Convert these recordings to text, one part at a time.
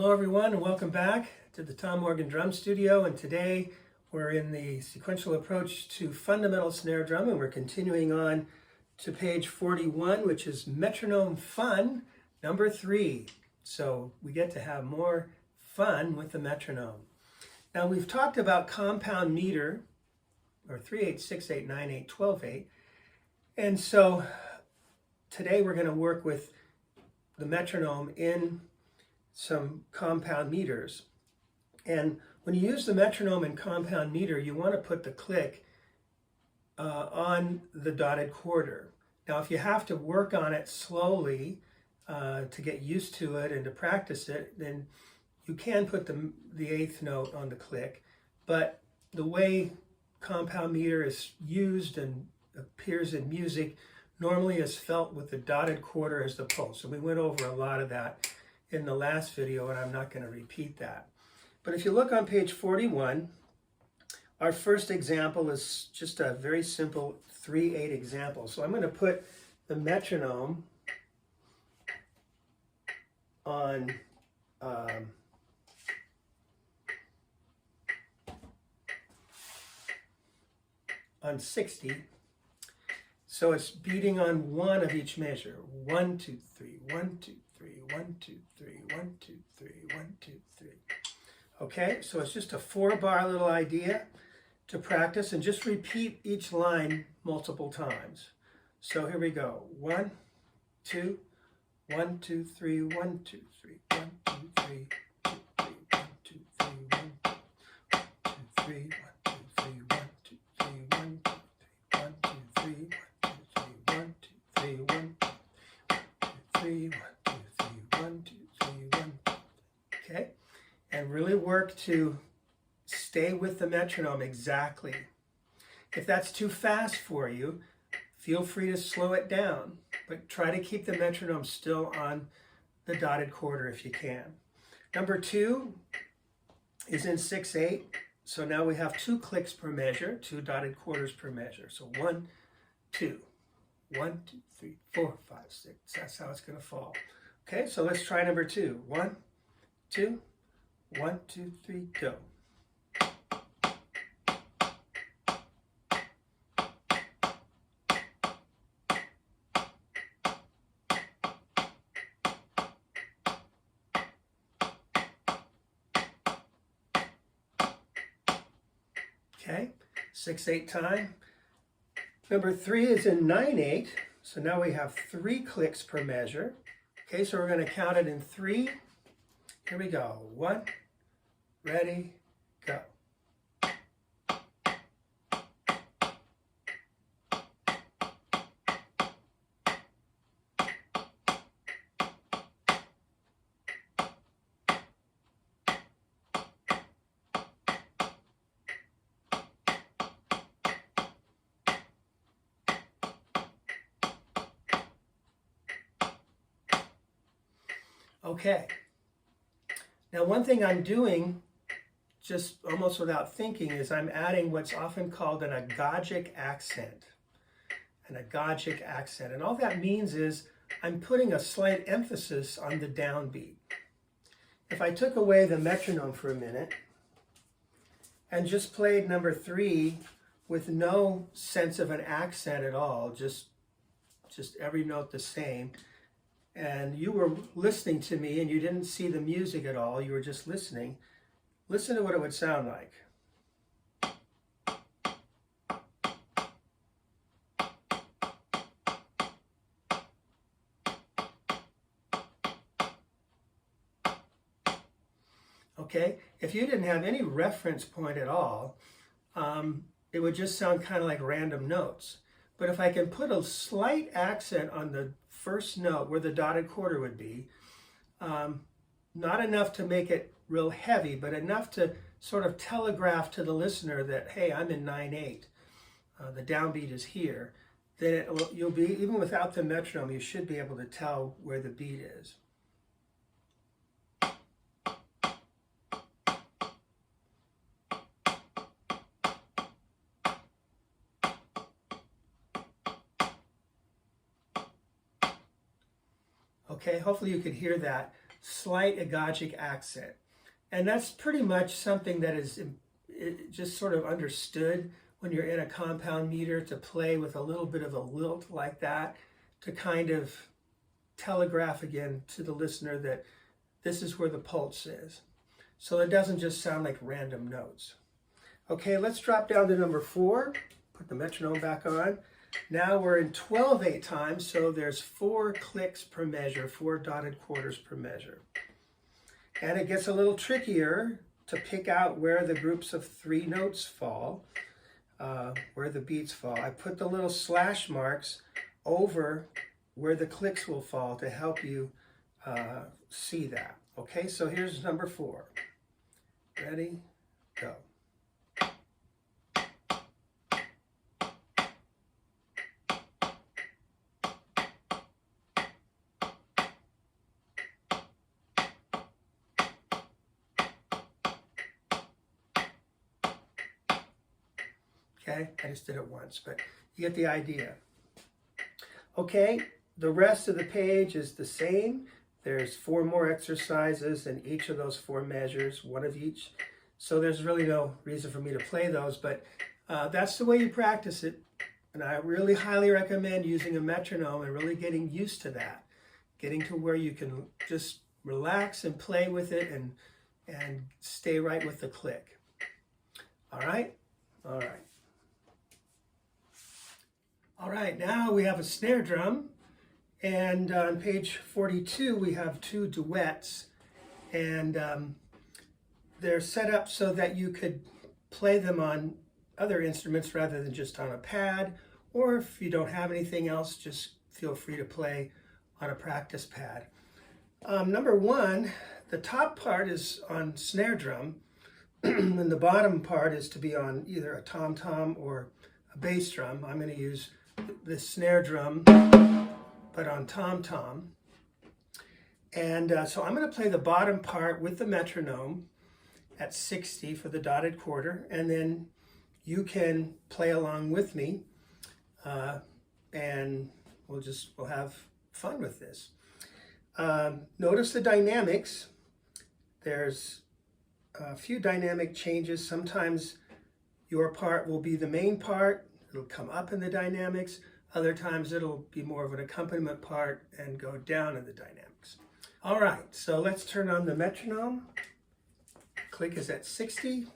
Hello everyone and welcome back to the Tom Morgan Drum Studio, and today we're in the sequential approach to fundamental snare drum, and we're continuing on to page 41, which is Metronome Fun number 3. So we get to have more fun with the metronome. Now we've talked about compound meter, or 3/8, 6/8, 9/8, 12/8, and so today we're going to work with the metronome in some compound meters. And when you use the metronome in compound meter, you want to put the click on the dotted quarter. Now if you have to work on it slowly to get used to it and to practice it, then you can put the eighth note on the click. But the way compound meter is used and appears in music normally is felt with the dotted quarter as the pulse. So we went over a lot of that in the last video, and I'm not going to repeat that. But if you look on page 41, our first example is just a very simple 3/8 example. So I'm going to put the metronome on 60. So it's beating on one of each measure. 1, 2, 3, 1, 2, 3, 1, 2, 3, 1, 2, 3, 1, 2, 3. Okay, so it's just a 4-bar little idea to practice, and just repeat each line multiple times. So here we go. 1, 2, 1, 2, 3, 1, 2, 3, 1, 2, 3, 1, 2, 3, 1, 2, 3, 1, 2, 3, 1, 2, 3, 1, 2, 3, 1, 2, 3, 1, 2, 3, 1, 2, 3, 1, 2, 3, 1, 2, 3, 1. Okay, and really work to stay with the metronome exactly. If that's too fast for you, feel free to slow it down, but try to keep the metronome still on the dotted quarter if you can. Number 2 is in 6/8. So now we have 2 clicks per measure, 2 dotted quarters per measure. So 1, 2, 1, 2, 3, 4, 5, 6. That's how it's going to fall. Okay, so let's try number 2. 1, 2, 1, 2, 3, go. Okay, 6/8 time. Number 3 is in 9/8. So now we have 3 clicks per measure. Okay, so we're going to count it in 3. Here we go. 1, ready, go. Okay, now one thing I'm doing just almost without thinking is I'm adding what's often called an agogic accent. An agogic accent, and all that means is I'm putting a slight emphasis on the downbeat. If I took away the metronome for a minute and just played number 3 with no sense of an accent at all, just every note the same, and you were listening to me and you didn't see the music at all, you were just listening, listen to what it would sound like. Okay, if you didn't have any reference point at all, it would just sound kind of like random notes. But if I can put a slight accent on the first note where the dotted quarter would be, not enough to make it real heavy, but enough to sort of telegraph to the listener that, hey, I'm in 9/8, the downbeat is here, then you'll be, even without the metronome, you should be able to tell where the beat is. Okay, hopefully you could hear that. slight agogic accent. And that's pretty much something that is just sort of understood when you're in a compound meter, to play with a little bit of a lilt like that, to kind of telegraph again to the listener that this is where the pulse is. So it doesn't just sound like random notes. Okay, let's drop down to number 4, put the metronome back on. Now we're in 12/8 time, so there's 4 clicks per measure, 4 dotted quarters per measure. And it gets a little trickier to pick out where the groups of 3 notes fall, where the beats fall. I put the little slash marks over where the clicks will fall to help you see that. Okay, so here's number 4. Ready, go. Okay, I just did it once, but you get the idea. Okay, the rest of the page is the same. There's 4 more exercises in each of those 4 measures, 1 of each. So there's really no reason for me to play those, but that's the way you practice it. And I really highly recommend using a metronome and really getting used to that. Getting to where you can just relax and play with it and stay right with the click. All right? All right. All right, now we have a snare drum, and on page 42 we have 2 duets, and they're set up so that you could play them on other instruments rather than just on a pad, or if you don't have anything else, just feel free to play on a practice pad. Number 1, the top part is on snare drum, and the bottom part is to be on either a tom-tom or a bass drum. I'm going to use the snare drum, but on tom-tom. And so I'm going to play the bottom part with the metronome at 60 for the dotted quarter, and then you can play along with me, and we'll have fun with this. Notice the dynamics. There's a few dynamic changes. Sometimes your part will be the main part. It'll come up in the dynamics. Other times it'll be more of an accompaniment part and go down in the dynamics. All right, so let's turn on the metronome. Click is at 60.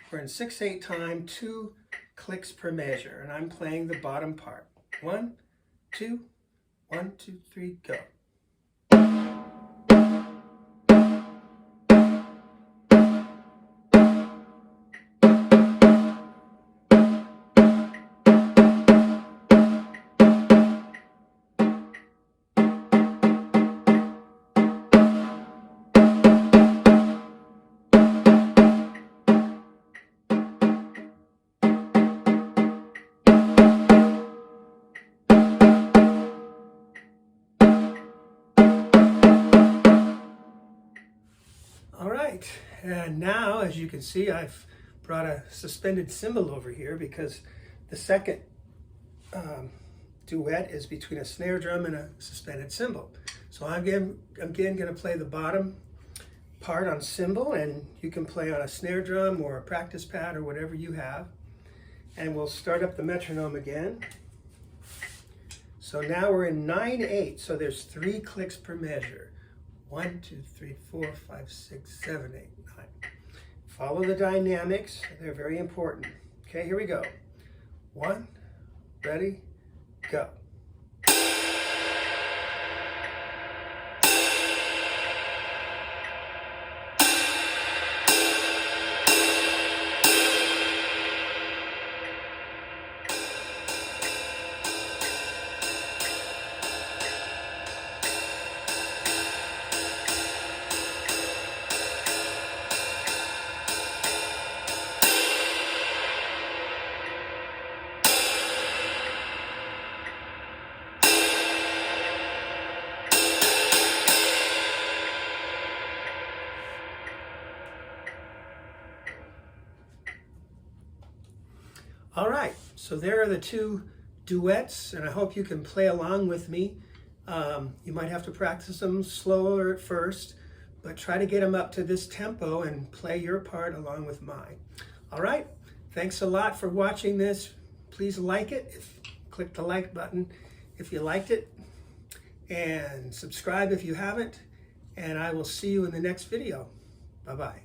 We're in 6/8 time, 2 clicks per measure, and I'm playing the bottom part. 1, 2, 1, 2, 3, go. All right, and now, as you can see, I've brought a suspended cymbal over here because the second duet is between a snare drum and a suspended cymbal. So I'm again going to play the bottom part on cymbal, and you can play on a snare drum or a practice pad or whatever you have. And we'll start up the metronome again. So now we're in 9/8, so there's 3 clicks per measure. 1, 2, 3, 4, 5, 6, 7, 8, 9. Follow the dynamics. They're very important. Okay, here we go. 1, ready, go. All right, so there are the 2 duets, and I hope you can play along with me You might have to practice them slower at first, but try to get them up to this tempo and play your part along with mine. All right, thanks a lot for watching this. Please like it, click the like button if you liked it, and subscribe if you haven't, and I will see you in the next video. Bye-bye.